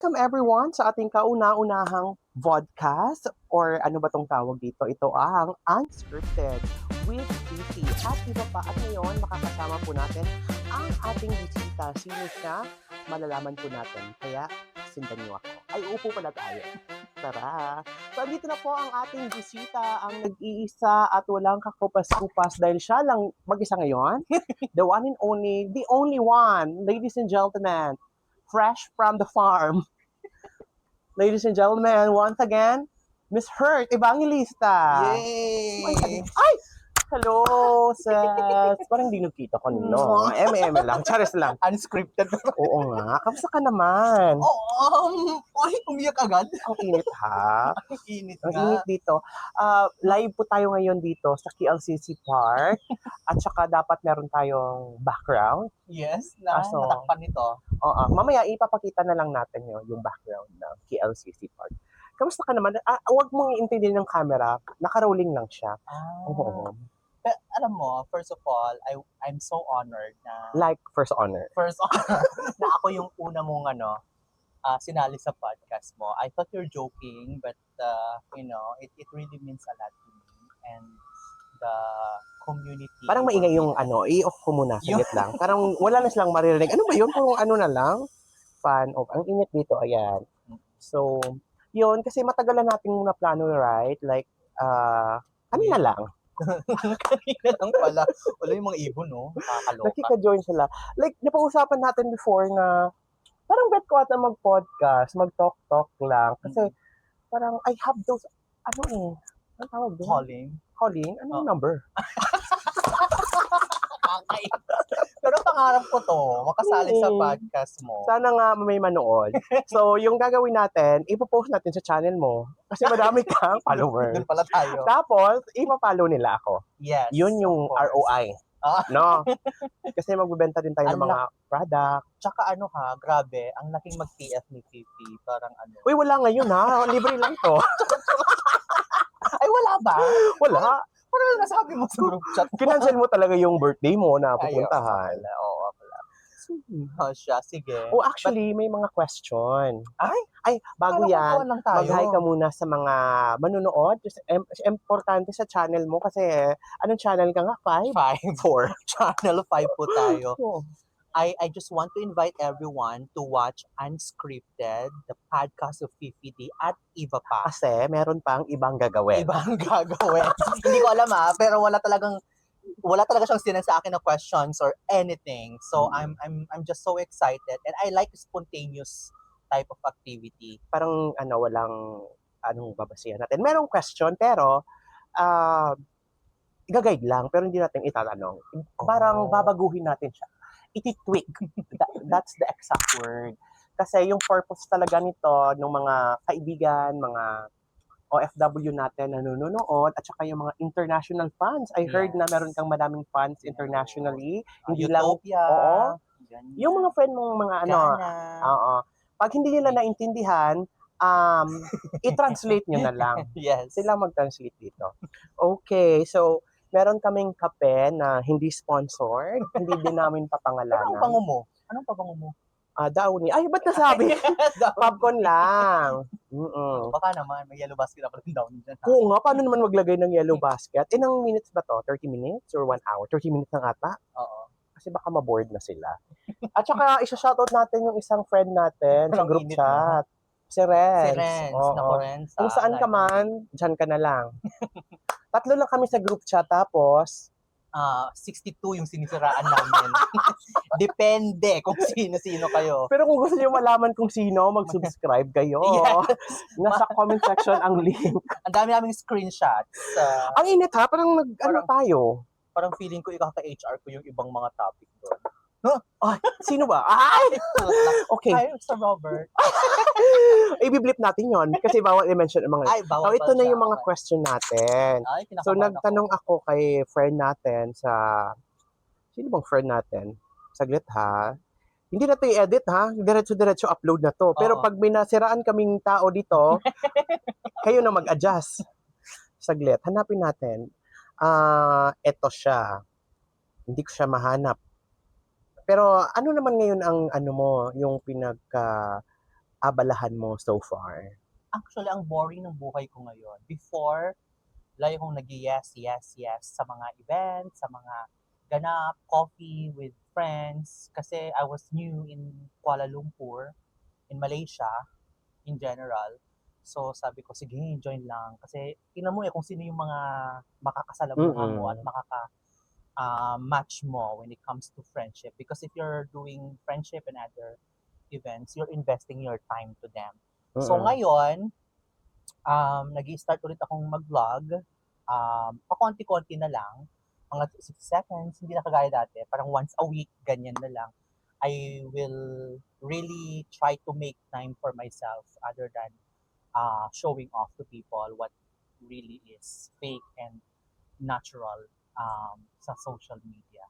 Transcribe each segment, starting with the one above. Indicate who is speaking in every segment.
Speaker 1: Welcome everyone sa ating kauna-unahang vodcast or ano ba tong tawag dito? Ito ang Unscripted with Fifi. At iba pa, at ngayon makakasama po natin ang ating bisita. Sino siya? Malalaman po natin. Kaya sundan niyo ako. Ay, upo pala tayo. Tara! So, andito na po ang ating bisita, ang nag-iisa at walang kakupas-kupas dahil siya lang mag-isa ngayon. The one and only, the only one, ladies and gentlemen, fresh from the farm. Ladies and gentlemen, once again, Miss Hurt Evangelista.
Speaker 2: Yay!
Speaker 1: Ay! Hello, sis. Parang di nagkita ko no. lang. Charis lang.
Speaker 2: Unscripted.
Speaker 1: Oo nga. Kamusta ka naman?
Speaker 2: Ay, umiyak agad.
Speaker 1: Ang init ha.
Speaker 2: Ang init
Speaker 1: Ang
Speaker 2: nga.
Speaker 1: init dito. Live po tayo ngayon dito sa KLCC Park. At saka dapat meron tayong background.
Speaker 2: Yes,
Speaker 1: So,
Speaker 2: natakpan nito.
Speaker 1: Oo. Mamaya ipapakita na lang natin yung background ng KLCC Park. Kamusta ka naman? Huwag mong iintindihin ng camera. Naka-rolling lang siya. Oo.
Speaker 2: Pero, alam mo, first of all, I'm so honored na
Speaker 1: Like first honor.
Speaker 2: na ako yung una mong sinali sa podcast mo. I thought you're joking, but it really means a lot to me and the community.
Speaker 1: Parang maingay yung i-off ko muna. Saglit lang. Parang wala na silang maririnig. Ano ba yun? Kung ano na lang? Fan of. Ang init dito. Ayan. So, yun. Kasi matagal na natin na plano, right? Like, ano na lang?
Speaker 2: Kanina lang pala. Wala yung mga ibon, no? Nakakaloka.
Speaker 1: Nakika-join sila. Like, napag-usapan natin before na parang bet ko ata mag-podcast, mag-talk-talk lang. Kasi parang I have those, ano tawag doon? Calling? Anong number?
Speaker 2: Pero pangarap ko to, makasali sa podcast mo.
Speaker 1: Sana nga may manood. So, yung gagawin natin, ipopost natin sa channel mo. Kasi madami kang followers.
Speaker 2: Doon pala tayo.
Speaker 1: Tapos, ipapollow nila ako.
Speaker 2: Yes.
Speaker 1: Yun yung ROI. No? Kasi magbebenta din tayo ng mga product.
Speaker 2: Tsaka grabe, ang laking mag-PF ni Fifi. Parang
Speaker 1: Uy, wala ngayon ha. Libre lang to.
Speaker 2: Ay, wala ba?
Speaker 1: Wala.
Speaker 2: Parang nasabi mo sa group chat mo.
Speaker 1: Kinancel mo talaga yung birthday mo na pupuntahan.
Speaker 2: Oo, pala. Siya, sige.
Speaker 1: Oh, actually, may mga question.
Speaker 2: Ay,
Speaker 1: bago yan,
Speaker 2: mag-hi
Speaker 1: ka muna sa mga manunood. Importante sa channel mo kasi, anong channel ka nga? 5? 4.
Speaker 2: Channel 5 po tayo.
Speaker 1: Oh.
Speaker 2: I just want to invite everyone to watch Unscripted, the podcast of Fifi D at Iba pa.
Speaker 1: Kasi meron pang ibang gagawin.
Speaker 2: Hindi ko alam pero wala talaga siyang sinend sa akin na questions or anything. So I'm just so excited and I like spontaneous type of activity.
Speaker 1: Parang walang babasihan natin. Merong question pero i-guide lang pero hindi natin itatanong. Parang babaguhin natin siya. Iti-tweak. That's the exact word. Kasi yung purpose talaga nito ng mga kaibigan, mga OFW natin na nanonood, at saka yung mga international fans. I heard na meron kang maraming fans internationally. Hindi
Speaker 2: Utopia,
Speaker 1: lang, oo.
Speaker 2: ganyan.
Speaker 1: Yung mga friend mong mga oo. Pag hindi nila naintindihan, i-translate nyo na lang.
Speaker 2: Yes.
Speaker 1: Sila mag-translate dito. Okay, so meron kaming kape na hindi sponsored, hindi din namin papangalanan.
Speaker 2: Anong pabango mo?
Speaker 1: Downy. Ay, ba't nasabi? Popcorn lang.
Speaker 2: Baka naman, may yellow basket na pala yung Downy dyan.
Speaker 1: Oo nga, paano naman maglagay ng yellow basket? Ilang minutes ba to? 30 minutes or 1 hour? 30 minutes na ata?
Speaker 2: Oo.
Speaker 1: Kasi baka maboard na sila. At saka, isa-shoutout natin yung isang friend natin sa group chat. Si Renz.
Speaker 2: Renz.
Speaker 1: Kung saan ka man, dyan ka na lang. 3 lang kami sa group chat, tapos
Speaker 2: 62 yung sinisiraan namin. Depende kung sino-sino kayo.
Speaker 1: Pero kung gusto niyo malaman kung sino, mag-subscribe kayo.
Speaker 2: Yes.
Speaker 1: Nasa comment section ang link.
Speaker 2: Ang dami naming screenshots.
Speaker 1: Ang init ha, parang tayo.
Speaker 2: Parang feeling ko ikaka-HR ko yung ibang mga topic doon.
Speaker 1: Ay, sino ba? Ay! Okay.
Speaker 2: Hi, Sir Robert.
Speaker 1: I-blip natin yon kasi bawal i-mention ang mga.
Speaker 2: Bawal
Speaker 1: ito na yung mga question natin. So, nagtanong ako kay friend natin sino bang friend natin? Saglit ha. Hindi na ito i-edit ha. Diretso-diretso upload na to. Pero pag may nasiraan kaming tao dito, kayo na mag-adjust. Saglit. Hanapin natin. Ito siya. Hindi ko siya mahanap. Pero ano naman ngayon ang mo, yung abalahan mo so far?
Speaker 2: Actually, ang boring ng buhay ko ngayon. Before, lagi akong nag-yes, yes, yes sa mga events, sa mga ganap, coffee with friends. Kasi I was new in Kuala Lumpur, in Malaysia, in general. So sabi ko, sige, join lang. Kasi tingnan mo kung sino yung mga makakasalamuha mo at
Speaker 1: Mm.
Speaker 2: match mo when it comes to friendship. Because if you're doing friendship and other events, you're investing your time to them. So
Speaker 1: Mm.
Speaker 2: ngayon, nag-i-start ulit akong mag-vlog. Pakonti-konti na lang. Mga 60 seconds, hindi na kagaya dati. Parang once a week, ganyan na lang. I will really try to make time for myself other than showing off to people what really is fake and natural sa social media.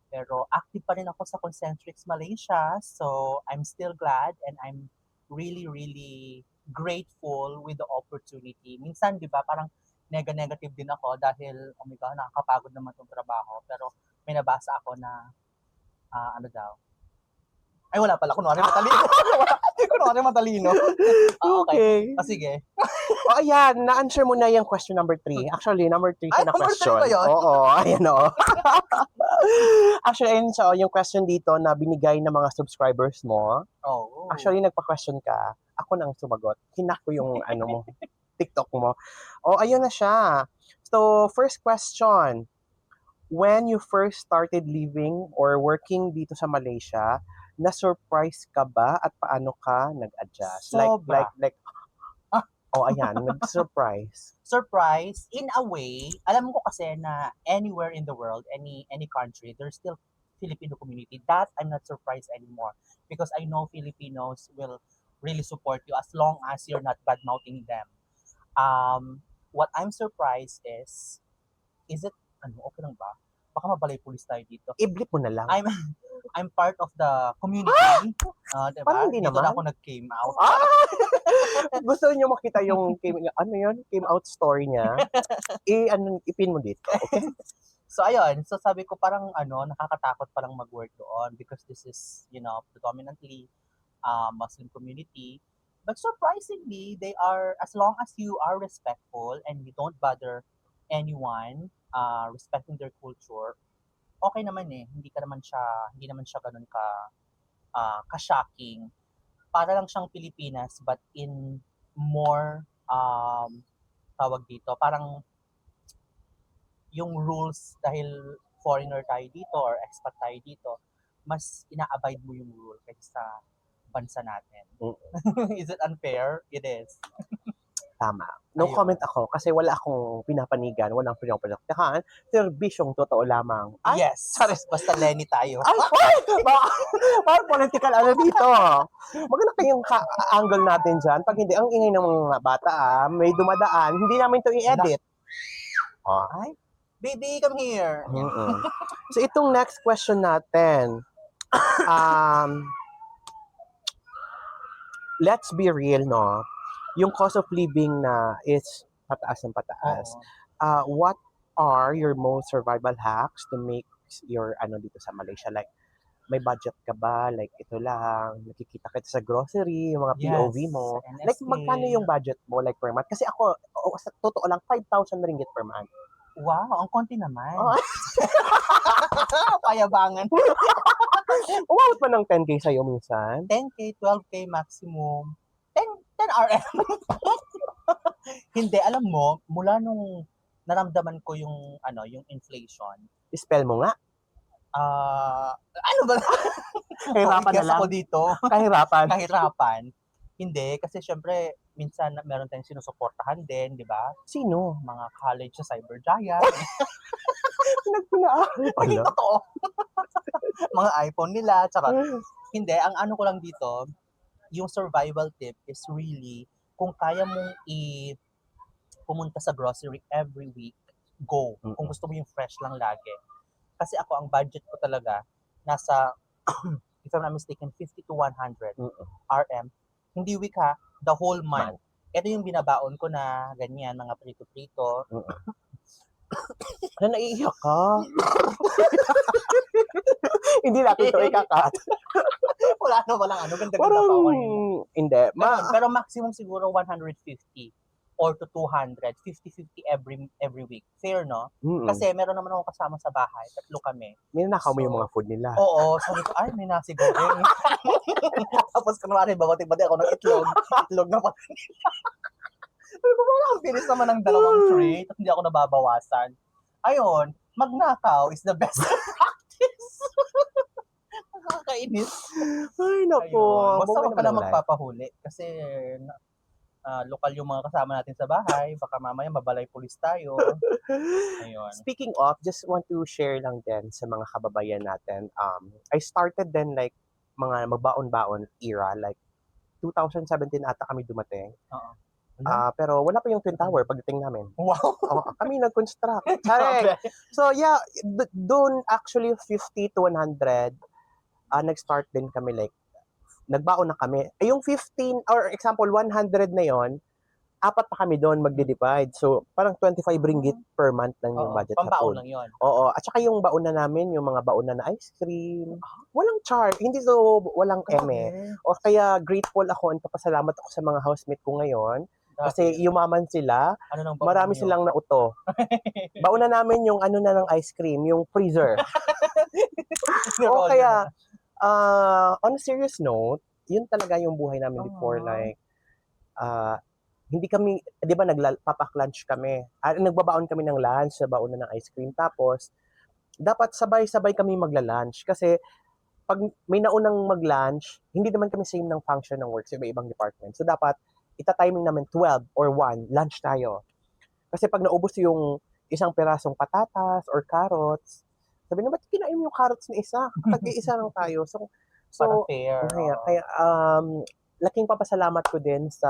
Speaker 2: Pero active pa rin ako sa Concentrix Malaysia. So I'm still glad and I'm really, really grateful with the opportunity. Minsan, di ba, parang negative din ako dahil, oh my God, nakakapagod naman itong trabaho. Pero may nabasa ako na, ano daw, ay wala pala, kunwari matalino. Kunwari matalino. Okay.
Speaker 1: Okay.
Speaker 2: Sige.
Speaker 1: O ayan, na-answer mo na yung question number 3. Actually, number 3
Speaker 2: Ay,
Speaker 1: siya na
Speaker 2: number three
Speaker 1: question.
Speaker 2: ba yun?
Speaker 1: Oo, ayan o. Actually, ayun siya, yung question dito na binigay ng mga subscribers mo.
Speaker 2: Oh.
Speaker 1: Actually, nagpa-question ka. Ako nang sumagot. Hinak ko yung ano mo, TikTok mo. O, ayun na siya. So, first question. When you first started living or working dito sa Malaysia, na-surprise ka ba at paano ka nag-adjust?
Speaker 2: Sobra.
Speaker 1: Oh, ayan, nag-surprise.
Speaker 2: Surprise, in a way, alam ko kasi na anywhere in the world, any country, there's still Filipino community. That I'm not surprised anymore because I know Filipinos will really support you as long as you're not bad-mouthing them. What I'm surprised is it, okay lang ba? Baka mabalay pulis tayo dito.
Speaker 1: I-blip mo na lang.
Speaker 2: I'm part of the community. Diba?
Speaker 1: Parang hindi
Speaker 2: Dito
Speaker 1: naman.
Speaker 2: na ako nag-came out.
Speaker 1: Gusto niyo makita yung came out story niya? Ipin mo dito, okay?
Speaker 2: So ayun, so sabi ko parang nakakatakot parang mag-work doon because this is, predominantly Muslim community. But surprisingly, they are, as long as you are respectful and you don't bother anyone, respecting their culture, okay naman eh. Hindi naman siya ganun ka-shocking. Para lang siyang Pilipinas but in more tawag dito, parang yung rules dahil foreigner tayo dito or expat tayo dito, mas ina-abide mo yung rule kaysa sa bansa natin. Is it unfair? It is.
Speaker 1: Tama. No
Speaker 2: Ayun.
Speaker 1: comment ako kasi wala akong pinapanigan, walang pinaprotektahan. Serbisyong totoo lamang. Ay,
Speaker 2: Yes.
Speaker 1: sorry.
Speaker 2: Basta Lenny tayo.
Speaker 1: Ay, parang political dito. Maganda kayong angle natin dyan. Pag hindi, ang ingay ng mga bata, may dumadaan, hindi namin to i-edit.
Speaker 2: Ay, baby, come here.
Speaker 1: So, itong next question natin. Let's be real, no? Yung cost of living na is pataas ng pataas. What are your most survival hacks to make your dito sa Malaysia? Like, may budget ka ba? Like, ito lang, nakikita kita sa grocery, yung mga POV mo.
Speaker 2: NSA.
Speaker 1: Like, magkano yung budget mo like per month? Kasi ako, sa totoo lang, 5,000 ringgit per month.
Speaker 2: Wow, ang konti naman. Payabangan.
Speaker 1: Umabot pa ng 10K sa'yo minsan?
Speaker 2: 10K, 12K maximum. 10 RM. Hindi, alam mo, mula nung naramdaman ko yung inflation.
Speaker 1: Spell mo nga.
Speaker 2: Ano ba?
Speaker 1: Kahirapan na lang.
Speaker 2: Ako dito. Kahirapan. Hindi, kasi syempre, minsan meron tayong sinusuportahan din, di ba?
Speaker 1: Sino?
Speaker 2: Mga college sa Cyber Giant.
Speaker 1: Pinagpunaan.
Speaker 2: Hindi totoo. Mga iPhone nila, tsaka hindi, ang ano ko lang dito, yung survival tip is really, kung kaya mong pumunta sa grocery every week, go. Kung gusto mo yung fresh lang lagi. Kasi ako, ang budget ko talaga, nasa, if I'm not mistaken, 50 to 100 RM. Hindi week ha, the whole month. Ito yung binabaon ko na ganyan, mga prito-prito.
Speaker 1: Ano, naiiyak ka? Hindi natin to ikakat.
Speaker 2: Wala na, walang ano. Ganda-ganda
Speaker 1: Parang,
Speaker 2: pa ako kanina.
Speaker 1: hindi.
Speaker 2: Ganun, pero maximum siguro 150 or to 200, 50-50 every week. Fair, no? Kasi meron naman ako kasama sa bahay, 3 kami.
Speaker 1: Ninanakaw mo yung
Speaker 2: So,
Speaker 1: mga food nila.
Speaker 2: Oo, sabi ko, ay, may nasi goreng. Tapos kunwari, bawati-bati ako ng itlog na pati nila. Sabi ko, ang bilis naman ng 2 tray, tapos hindi ako nababawasan. Ayun, magnakaw is the best practice. Nakakainis.
Speaker 1: Ay, naku.
Speaker 2: Ayun. Basta
Speaker 1: Buhay
Speaker 2: wag ka
Speaker 1: naman
Speaker 2: lang
Speaker 1: ang life.
Speaker 2: magpapahuli kasi lokal yung mga kasama natin sa bahay. Baka mamaya mabalay pulis tayo. Ayun.
Speaker 1: Speaking of, just want to share lang din sa mga kababayan natin. I started then like mga magbaon-baon era, like 2017 ata kami dumating.
Speaker 2: Oo.
Speaker 1: Pero wala pa yung Twin Tower pagdating namin.
Speaker 2: Wow.
Speaker 1: Kami nag-construct. Correct. So yeah, doon actually 50 to 100, nag-start din kami like, nagbaon na kami. Yung 15, or example, 100 na yon, 4 pa kami doon magdi-divide. So, parang 25 ringgit per month lang yung budget sa
Speaker 2: Pambaon
Speaker 1: food.
Speaker 2: lang yun.
Speaker 1: Oo. At saka yung baon na namin, yung mga baon na ice cream, walang charge. Hindi so, walang eme. O kaya grateful ako and papasalamat ako sa mga housemate ko ngayon. Kasi yumaman sila,
Speaker 2: ano nang baon
Speaker 1: marami
Speaker 2: mo yun?
Speaker 1: silang nauto. Baon na namin yung ano na ng ice cream, yung freezer. O kaya, on a serious note, yun talaga yung buhay namin before, like, hindi kami, di ba, papak-lunch kami. Nagbabaon kami ng lunch, sa baon na ng ice cream. Tapos, dapat sabay-sabay kami magla-lunch. Kasi, pag may naunang mag-lunch, hindi naman kami same ng function ng work sa iba-ibang department. So, dapat, ita-timing namin 12 or 1, lunch tayo. Kasi pag naubos yung isang pirasong patatas or carrots, sabi na, ba't kinain mo yung carrots na isa? Tag-iisa lang tayo. So,
Speaker 2: fair.
Speaker 1: kaya laking papasalamat ko din sa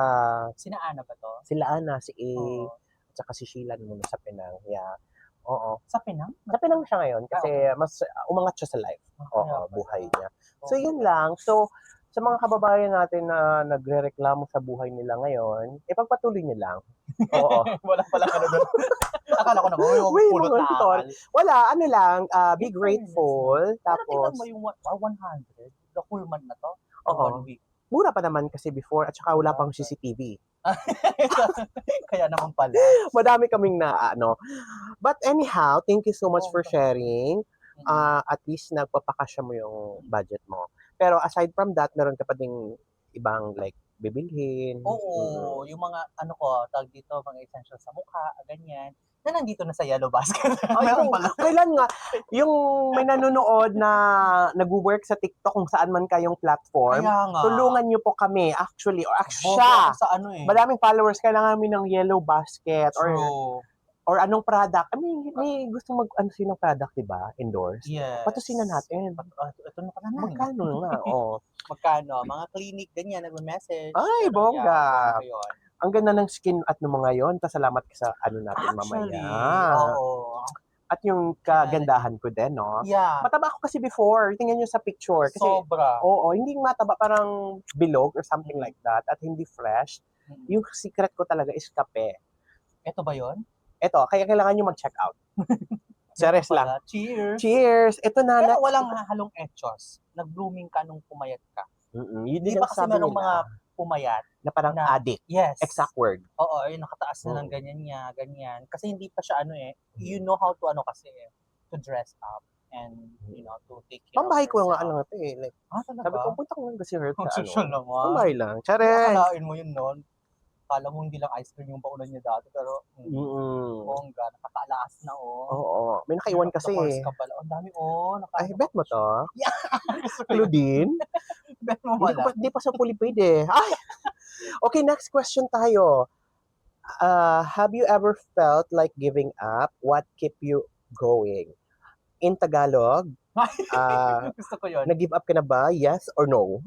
Speaker 2: Sina Ana ba to?
Speaker 1: sila Ana, si A, at saka si Sheila muna sa Penang. Yeah. Oo.
Speaker 2: Sa Penang?
Speaker 1: Sa Penang siya ngayon kasi mas umangat siya sa life. Oo, buhay niya. So, yun lang. So, sa mga kababayan natin na nagrereklamo sa buhay nila ngayon, ipagpatuloy niyo lang. Oo.
Speaker 2: Wala palang ano doon. Akala ko naman, may pulot na akal.
Speaker 1: Wala, ano lang, be grateful.
Speaker 2: Pero tingnan
Speaker 1: Tapos,
Speaker 2: mo yung 100, the whole month na to,
Speaker 1: Oo.
Speaker 2: 1 week.
Speaker 1: mura pa naman kasi before at saka wala pang CCTV.
Speaker 2: Kaya naman pala.
Speaker 1: Madami kaming na But anyhow, thank you so much for sharing. At least nagpapakasya mo yung budget mo. Pero aside from that, meron ka pa ding ibang like bibilhin.
Speaker 2: Oo, yung mga ano ko, tawag dito, mga essentials sa mukha, ganyan. Na nandito na sa yellow basket. Meron pala.
Speaker 1: Kailan nga, yung may nanonood na nag-work sa TikTok kung saan man kayong platform,
Speaker 2: Kaya nga.
Speaker 1: tulungan niyo po kami. Actually,
Speaker 2: Siya. Sa ano eh.
Speaker 1: Madaming followers, kailangan namin ng yellow basket
Speaker 2: True.
Speaker 1: or anong product. I mean, may gusto ano ng product, di ba? Endorse.
Speaker 2: Yes.
Speaker 1: Patusinan natin.
Speaker 2: Ito na pala na.
Speaker 1: Magkano nga?
Speaker 2: Magkano? Mga clinic, ganyan, nag-message.
Speaker 1: Ay, bongga.
Speaker 2: Yun.
Speaker 1: Ang ganda ng skin at ng mga yon. Pasalamat ka sa ano natin mamaya.
Speaker 2: Oo.
Speaker 1: At yung kagandahan ko din, no?
Speaker 2: Yeah.
Speaker 1: Mataba ako kasi before. Tingnan nyo sa picture. Kasi,
Speaker 2: Sobra.
Speaker 1: Oo, hindi mataba. Parang bilog or something like that. At hindi fresh. Yung secret ko talaga is kape.
Speaker 2: Ito ba yon?
Speaker 1: Ito, kaya kailangan nyo mag-check out. Serious lang.
Speaker 2: Cheers.
Speaker 1: Cheers. Ito na.
Speaker 2: Pero walang halong etchos. Nag-blooming ka nung pumayat ka.
Speaker 1: Yun
Speaker 2: Di
Speaker 1: din
Speaker 2: ba kasi
Speaker 1: sabi
Speaker 2: merong
Speaker 1: nila,
Speaker 2: mga pumayat
Speaker 1: na parang addict.
Speaker 2: Yes.
Speaker 1: Exact word.
Speaker 2: Oo, yung nakataas na ng ganyan niya, ganyan. Kasi hindi pa siya you know how to to dress up and to take care
Speaker 1: Pambahay
Speaker 2: of
Speaker 1: ko nga
Speaker 2: yourself.
Speaker 1: Like,
Speaker 2: Talaga?
Speaker 1: sabi ko, punta ko lang kasi Herb sa
Speaker 2: Social naman.
Speaker 1: Pambahay lang. Tsare!
Speaker 2: Nakalain mo yun noon. Kala mo hindi lang ice cream yung paulan niya dati, pero bongga, nakakalaas na
Speaker 1: Oo. May nakaiwan kasi.
Speaker 2: Ka pala. Ang dami
Speaker 1: Ay, bet mo to?
Speaker 2: Yeah.
Speaker 1: Claudine?
Speaker 2: Bet mo pala.
Speaker 1: Hindi pa sa pulipid eh. Ay! Okay, next question tayo. Have you ever felt like giving up? What kept you going? In Tagalog,
Speaker 2: Gusto ko yun.
Speaker 1: nag-give up ka na ba? Yes or no?